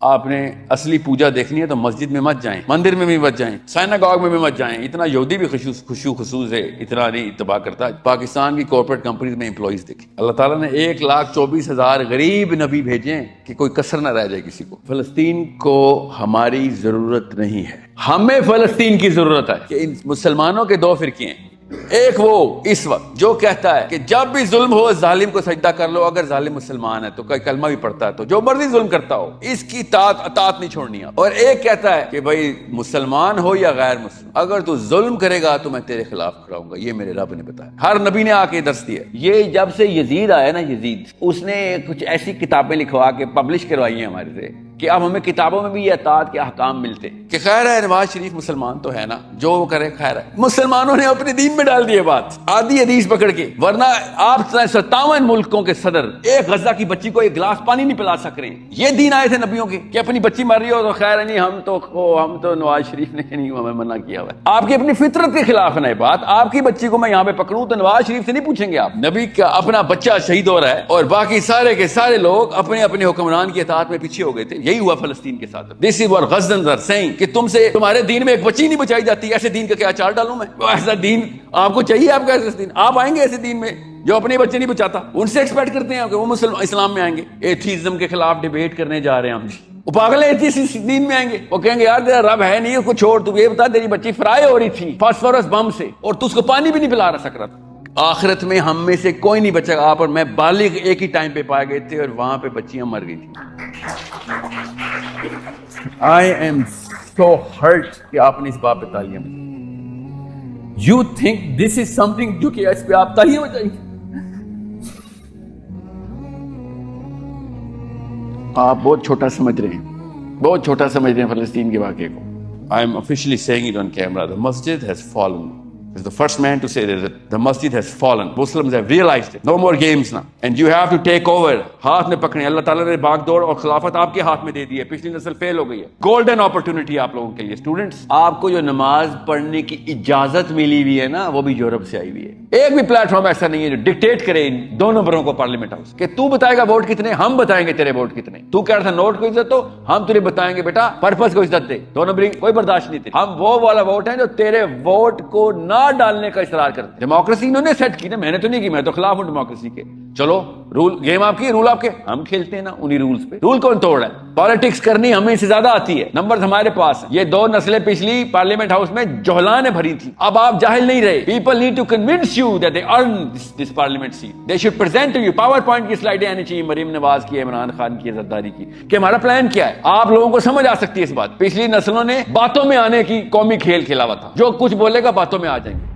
آپ نے اصلی پوجا دیکھنی ہے تو مسجد میں مت جائیں، مندر میں بھی مت جائیں، سائناگاگ میں بھی مت جائیں. اتنا یہودی بھی خشوع خصوص ہے، اتنا نہیں اتباع کرتا. پاکستان کی کارپوریٹ کمپنیز میں امپلائیز دیکھیں، اللہ تعالیٰ نے 1,24,000 غریب نبی بھیجے ہیں کہ کوئی کسر نہ رہ جائے کسی کو. فلسطین کو ہماری ضرورت نہیں ہے، ہمیں فلسطین کی ضرورت ہے. کہ ان مسلمانوں کے دو فرقے ہیں، ایک وہ اس وقت جو کہتا ہے کہ جب بھی ظلم ہو ظالم کو سجدہ کر لو، اگر ظالم مسلمان ہے تو کوئی کلمہ بھی پڑھتا ہے تو جو مرضی ظلم کرتا ہو اس کی اطاعت نہیں چھوڑنی. اور ایک کہتا ہے کہ بھائی مسلمان ہو یا غیر مسلم، اگر تو ظلم کرے گا تو میں تیرے خلاف کھڑا ہوں گا. یہ میرے رب نے بتایا، ہر نبی نے آ کے درس دیا. یہ جب سے یزید آیا نا، یزید اس نے کچھ ایسی کتابیں لکھوا کے پبلش کروائی ہیں ہمارے سے کہ اب ہمیں کتابوں میں بھی یہ اطاعت کے احکام ملتے کہ خیر ہے نواز شریف مسلمان تو ہے نا، جو وہ کرے خیر ہے. مسلمانوں نے اپنے دین میں ڈال دی بات، آدھی حدیث پکڑ کے. ورنہ آپ 57 ملکوں کے صدر ایک غزہ کی بچی کو ایک گلاس پانی نہیں پلا سک رہے ہیں. یہ دین آئے تھے نبیوں کے کہ اپنی بچی مر رہی ہو تو خیر ہے نہیں، ہم تو نواز شریف نے نہیں ہمیں منع کیا ہوا ہے. آپ کی اپنی فطرت کے خلاف ہے بات. آپ کی بچی کو میں یہاں پہ پکڑوں تو نواز شریف سے نہیں پوچھیں گے آپ. نبی کا اپنا بچہ شہید ہو رہا ہے اور باقی سارے کے سارے لوگ اپنے اپنے حکمران کی اطاعت میں پیچھے ہو گئے تھے. یہی ہوا فلسطین کے ساتھ. This is what Ghazans are saying کہ تم سے تمہارے دین میں ایک بچی نہیں بچائی جاتی، ایسے دین کا کیا چال ڈالوں میں؟ ایسا دین آپ کو چاہیے؟ آپ کا ایسا دین آپ آئیں گے ایسے دین میں جو اپنے بچے نہیں بچاتا؟ ان سے ایکسپیکٹ کرتے ہیں کہ وہ اسلام میں آئیں گے. ایتھیزم کے خلاف ڈیبیٹ کرنے جا رہے ہیں ہم. وہ پاگل ہے، اس دین میں آئیں گے. وہ کہیں گے یار تیرا رب ہے نہیں، اس کو چھوڑ. تو یہ بتا تیری بچی فرائی ہو رہی تھی فاسفورس بم سے اور تو اس کو پانی بھی نہیں پلا سک رہا تھا. آخرت میں ہم میں سے کوئی نہیں بچے گا. آپ اور میں بالغ ایک ہی ٹائم پہ پائے گئے تھے اور وہاں پہ بچیاں مر گئی تھیں. I am so hurt کہ آپ نے اس بات پہ تالیاں بجائیں. You think this is something جو کہ اس پہ آپ تالیاں بجائیں؟ آپ بہت چھوٹا سمجھ رہے ہیں، بہت چھوٹا سمجھ رہے ہیں فلسطین کے واقعے کو. I am officially saying it on camera. The masjid has fallen. Is the first man to say that the masjid has fallen. Muslims have realized it. No more games now. And you have to take over. ہاتھ میں پکڑیں. اللہ تعالیٰ نے باغ دوڑ اور خلافت آپ کے ہاتھ میں دے دی ہے. پچھلی نسل فیل ہو گئی ہے. گولڈن اپرچونٹی آپ لوگوں کے لیے. اسٹوڈنٹس، آپ کو جو نماز پڑھنے کی اجازت ملی ہوئی ہے نا، وہ بھی یورپ سے آئی ہوئی ہے. ایک بھی پلیٹ فارم ایسا نہیں ہے جو ڈکٹیٹ کرے ان دو نمبروں کو پارلیمنٹ ہاؤس کہ تو بتائے گا ووٹ کتنے، ہم بتائیں گے تیرے ووٹ کتنے. تو کہہ رہا تھا نوٹ کو عزت دو، ہم تجھے بتائیں گے بیٹا پرپس کو عزت دے. دو نمبرنگ کوئی برداشت نہیں تھی. ہم وہ والا ووٹ ہے جو تیرے ووٹ کو نہ ڈالنے کا اصرار کرتے. ڈیموکریسی انہوں نے سیٹ کی نا، میں نے تو نہیں کی. میں تو خلاف ہوں ڈیموکریسی کے. چلو رول گیم آپ کی، رول آپ کے، ہم کھیلتے ہیں نا انہی رولز پہ. رول کون توڑ رہا ہے؟ پالیٹکس کرنی ہمیں سے زیادہ آتی ہے، نمبرز ہمارے پاس ہیں. یہ دو نسلیں پچھلی پارلیمنٹ ہاؤس میں جوہلان نے بھری تھی. اب آپ جاہل نہیں رہے. People need to convince you that they earn this parliament seat. They should present to you. PowerPoint کی سلائیڈیں آنی چاہیے مریم نواز کی، عمران خان کی، زرداری کی، کہ ہمارا پلان کیا ہے. آپ لوگوں کو سمجھ آ سکتی ہے اس بات. پچھلی نسلوں نے باتوں میں آنے کی قومی کھیل کھیلا ہوا تھا. جو کچھ بولے گا باتوں میں آ جائیں گے.